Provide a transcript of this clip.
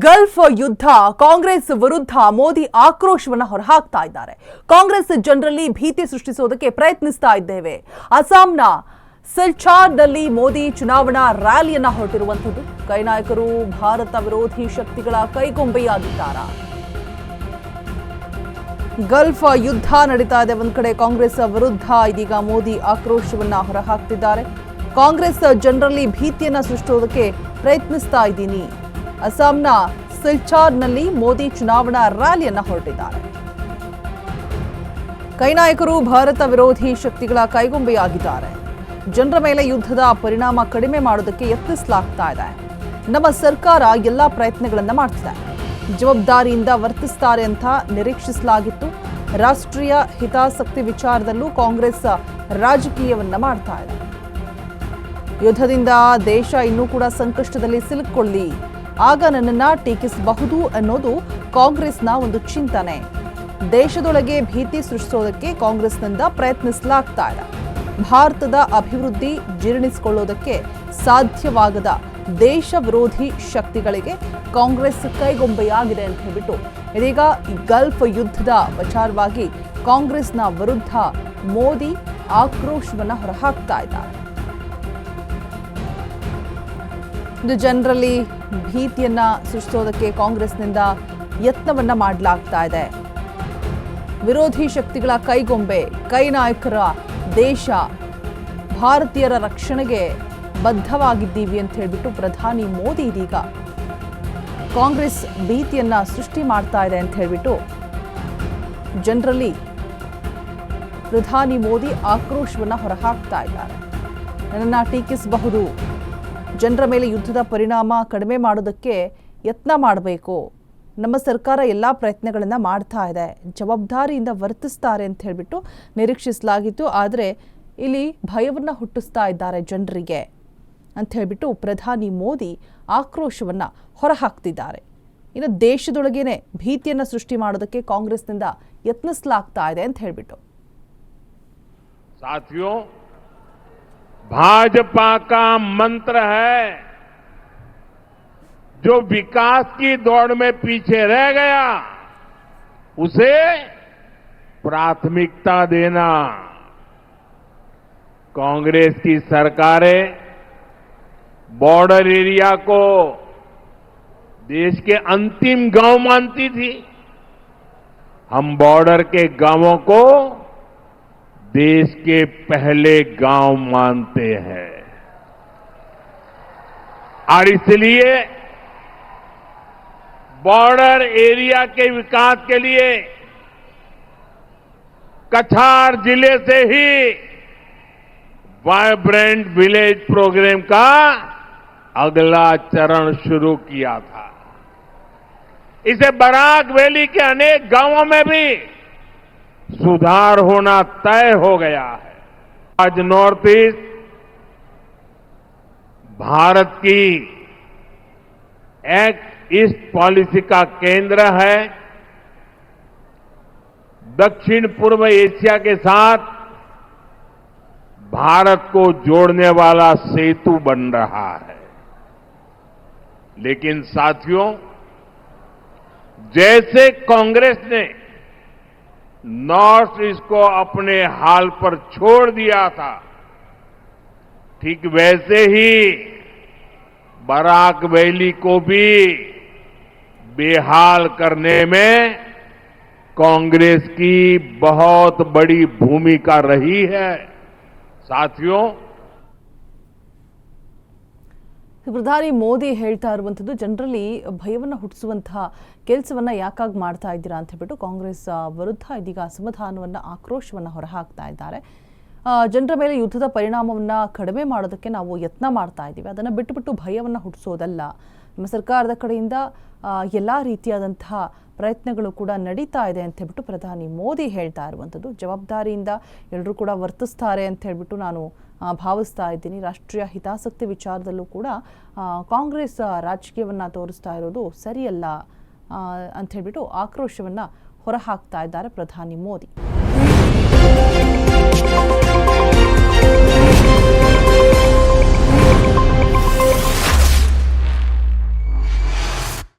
Gulf ಯುದ್ಧ ಕಾಂಗ್ರೆಸ್ ವಿರುದ್ಧ ಮೋದಿ ಆಕ್ರೋಶವನ್ನು ಹೊರಹಾಕ್ತಾ ಇದ್ದಾರೆ. ಕಾಂಗ್ರೆಸ್ ಜನರಲ್ಲಿ ಭೀತಿ ಸೃಷ್ಟಿಸೋದಕ್ಕೆ ಪ್ರಯತ್ನಿಸ್ತಾ ಇದ್ದೇವೆ. ಅಸ್ಸಾಂನ ಸಿಲ್ಚಾರ್ನಲ್ಲಿ ಮೋದಿ ಚುನಾವಣಾ ರ್ಯಾಲಿಯನ್ನ ಹೊರಟಿರುವಂಥದ್ದು. ಕೈ ನಾಯಕರು ಭಾರತ ವಿರೋಧಿ ಶಕ್ತಿಗಳ ಕೈಗೊಂಬೆಯಾಗಿದ್ದಾರಾ? ಗಲ್ಫ್ ಯುದ್ಧ ನಡೀತಾ ಇದೆ. ಒಂದ್ ಕಡೆ ಕಾಂಗ್ರೆಸ್ ವಿರುದ್ಧ ಇದೀಗ ಮೋದಿ ಆಕ್ರೋಶವನ್ನ ಹೊರಹಾಕ್ತಿದ್ದಾರೆ. ಕಾಂಗ್ರೆಸ್ ಜನರಲ್ಲಿ ಭೀತಿಯನ್ನ ಸೃಷ್ಟಿಸೋದಕ್ಕೆ ಪ್ರಯತ್ನಿಸ್ತಾ ಇದ್ದೀನಿ. ಅಸ್ಸಾಂನ ಸಿಲ್ಚಾರ್ನಲ್ಲಿ ಮೋದಿ ಚುನಾವಣಾ ರ್ಯಾಲಿಯನ್ನ ಹೊರಟಿದ್ದಾರೆ. ಕೈ ನಾಯಕರು ಭಾರತ ವಿರೋಧಿ ಶಕ್ತಿಗಳ ಕೈಗೊಂಬೆಯಾಗಿದ್ದಾರೆ. ಜನರ ಮೇಲೆ ಯುದ್ಧದ ಪರಿಣಾಮ ಕಡಿಮೆ ಮಾಡೋದಕ್ಕೆ ಯತ್ನಿಸಲಾಗ್ತಾ ಇದೆ. ನಮ್ಮ ಸರ್ಕಾರ ಎಲ್ಲಾ ಪ್ರಯತ್ನಗಳನ್ನ ಮಾಡ್ತಿದೆ. ಜವಾಬ್ದಾರಿಯಿಂದ ವರ್ತಿಸ್ತಾರೆ ಅಂತ ನಿರೀಕ್ಷಿಸಲಾಗಿತ್ತು. ರಾಷ್ಟ್ರೀಯ ಹಿತಾಸಕ್ತಿ ವಿಚಾರದಲ್ಲೂ ಕಾಂಗ್ರೆಸ್ ರಾಜಕೀಯವನ್ನ ಮಾಡ್ತಾ ಇದೆ. ಯುದ್ಧದಿಂದ ದೇಶ ಇನ್ನೂ ಕೂಡ ಸಂಕಷ್ಟದಲ್ಲಿ ಸಿಲುಕೊಳ್ಳಿ, ಆಗ ನನ್ನನ್ನ ಟೀಕಿಸಬಹುದು ಅನ್ನೋದು ಕಾಂಗ್ರೆಸ್ನ ಒಂದು ಚಿಂತನೆ. ದೇಶದೊಳಗೆ ಭೀತಿ ಸೃಷ್ಟಿಸೋದಕ್ಕೆ ಕಾಂಗ್ರೆಸ್ನಿಂದ ಪ್ರಯತ್ನಿಸಲಾಗ್ತಾ ಇದೆ. ಭಾರತದ ಅಭಿವೃದ್ಧಿ ಜೀರ್ಣಿಸಿಕೊಳ್ಳೋದಕ್ಕೆ ಸಾಧ್ಯವಾಗದ ದೇಶ ವಿರೋಧಿ ಶಕ್ತಿಗಳಿಗೆ ಕಾಂಗ್ರೆಸ್ ಕೈಗೊಂಬೆಯಾಗಿದೆ ಅಂತ ಹೇಳ್ಬಿಟ್ಟು ಇದೀಗ ಗಲ್ಫ್ ಯುದ್ಧದ ವಿಚಾರವಾಗಿ ಕಾಂಗ್ರೆಸ್ನ ವಿರುದ್ಧ ಮೋದಿ ಆಕ್ರೋಶವನ್ನ ಹೊರಹಾಕ್ತಾ ಇದ್ದಾರೆ. ಇದು ಜನರಲ್ಲಿ ಭೀತಿಯನ್ನ ಸೃಷ್ಟಿಸೋದಕ್ಕೆ ಕಾಂಗ್ರೆಸ್ನಿಂದ ಯತ್ನವನ್ನ ಮಾಡಲಾಗ್ತಾ ಇದೆ. ವಿರೋಧಿ ಶಕ್ತಿಗಳ ಕೈಗೊಂಬೆ, ಕೈ ನಾಯಕರ ದೇಶ, ಭಾರತೀಯರ ರಕ್ಷಣೆಗೆ ಬದ್ಧವಾಗಿದ್ದೀವಿ ಅಂತ ಹೇಳ್ಬಿಟ್ಟು ಪ್ರಧಾನಿ ಮೋದಿ ಇದೀಗ ಕಾಂಗ್ರೆಸ್ ಭೀತಿಯನ್ನ ಸೃಷ್ಟಿ ಮಾಡ್ತಾ ಇದೆ ಅಂತ ಹೇಳ್ಬಿಟ್ಟು ಜನರಲ್ಲಿ ಪ್ರಧಾನಿ ಮೋದಿ ಆಕ್ರೋಶವನ್ನ ಹೊರಹಾಕ್ತಾ ಇದ್ದಾರೆ. ನನ್ನನ್ನ ಟೀಕಿಸಬಹುದು, ಜನರ ಮೇಲೆ ಯುದ್ಧದ ಪರಿಣಾಮ ಕಡಿಮೆ ಮಾಡೋದಕ್ಕೆ ಯತ್ನ ಮಾಡಬೇಕು. ನಮ್ಮ ಸರ್ಕಾರ ಎಲ್ಲ ಪ್ರಯತ್ನಗಳನ್ನು ಮಾಡ್ತಾ ಇದೆ. ಜವಾಬ್ದಾರಿಯಿಂದ ವರ್ತಿಸ್ತಾರೆ ಅಂತ ಹೇಳ್ಬಿಟ್ಟು ನಿರೀಕ್ಷಿಸಲಾಗಿತ್ತು. ಆದರೆ ಇಲ್ಲಿ ಭಯವನ್ನು ಹುಟ್ಟಿಸ್ತಾ ಇದ್ದಾರೆ ಜನರಿಗೆ ಅಂತ ಹೇಳ್ಬಿಟ್ಟು ಪ್ರಧಾನಿ ಮೋದಿ ಆಕ್ರೋಶವನ್ನು ಹೊರಹಾಕ್ತಿದ್ದಾರೆ. ಇನ್ನು ದೇಶದೊಳಗೇನೆ ಭೀತಿಯನ್ನು ಸೃಷ್ಟಿ ಮಾಡೋದಕ್ಕೆ ಕಾಂಗ್ರೆಸ್ನಿಂದ ಯತ್ನಿಸಲಾಗ್ತಾ ಇದೆ ಅಂತ ಹೇಳ್ಬಿಟ್ಟು साथियों, भाजपा का मंत्र है, जो विकास की दौड़ में पीछे रह गया उसे प्राथमिकता देना। कांग्रेस की सरकारें बॉर्डर एरिया को देश के अंतिम गांव मानती थी। हम बॉर्डर के गांवों को देश के पहले गांव मानते हैं और इसलिए बॉर्डर एरिया के विकास के लिए कछार जिले से ही वाइब्रेंट विलेज प्रोग्राम का अगला चरण शुरू किया था। इसे बराक वैली के अनेक गांवों में भी सुधार होना तय हो गया है। आज नॉर्थ ईस्ट भारत की एक्ट ईस्ट पॉलिसी का केंद्र है। दक्षिण पूर्व एशिया के साथ भारत को जोड़ने वाला सेतु बन रहा है। लेकिन साथियों, जैसे कांग्रेस ने नॉर्थ ईस्ट को अपने हाल पर छोड़ दिया था, ठीक वैसे ही बराक वैली को भी बेहाल करने में कांग्रेस की बहुत बड़ी भूमिका रही है। साथियों, ಪ್ರಧಾನಿ ಮೋದಿ ಹೇಳ್ತಾ ಇರುವಂಥದ್ದು ಜನರಲ್ಲಿ ಭಯವನ್ನು ಹುಟ್ಟಿಸುವಂತಹ ಕೆಲಸವನ್ನ ಯಾಕಾಗಿ ಮಾಡ್ತಾ ಇದ್ದೀರಾ ಅಂತ ಹೇಳ್ಬಿಟ್ಟು ಕಾಂಗ್ರೆಸ್ ವಿರುದ್ಧ ಇದೀಗ ಅಸಮಾಧಾನವನ್ನ ಆಕ್ರೋಶವನ್ನ ಹೊರಹಾಕ್ತಾ ಇದ್ದಾರೆ. ಜನರ ಮೇಲೆ ಯುದ್ಧದ ಪರಿಣಾಮವನ್ನ ಕಡಿಮೆ ಮಾಡೋದಕ್ಕೆ ನಾವು ಯತ್ನ ಮಾಡ್ತಾ ಇದ್ದೀವಿ, ಅದನ್ನು ಬಿಟ್ಟು ಭಯವನ್ನು ಹುಟ್ಟಿಸೋದಲ್ಲ. ನಮ್ಮ ಸರ್ಕಾರದ ಕಡೆಯಿಂದ ಎಲ್ಲ ರೀತಿಯಾದಂತಹ ಪ್ರಯತ್ನಗಳು ಕೂಡ ನಡೀತಾ ಇದೆ ಅಂತ ಹೇಳ್ಬಿಟ್ಟು ಪ್ರಧಾನಿ ಮೋದಿ ಹೇಳ್ತಾ ಇರುವಂಥದ್ದು. ಜವಾಬ್ದಾರಿಯಿಂದ ಎಲ್ಲರೂ ಕೂಡ ವರ್ತಿಸ್ತಾರೆ ಅಂತ ಹೇಳ್ಬಿಟ್ಟು ನಾನು ಭಾವಿಸ್ತಾ ಇದ್ದೀನಿ. ರಾಷ್ಟ್ರೀಯ ಹಿತಾಸಕ್ತಿ ವಿಚಾರದಲ್ಲೂ ಕೂಡ ಕಾಂಗ್ರೆಸ್ ರಾಜಕೀಯವನ್ನ ತೋರಿಸ್ತಾ ಇರೋದು ಸರಿಯಲ್ಲ ಅಂತ ಹೇಳ್ಬಿಟ್ಟು ಆಕ್ರೋಶವನ್ನ ಹೊರಹಾಕ್ತಾ ಇದ್ದಾರೆ ಪ್ರಧಾನಿ ಮೋದಿ.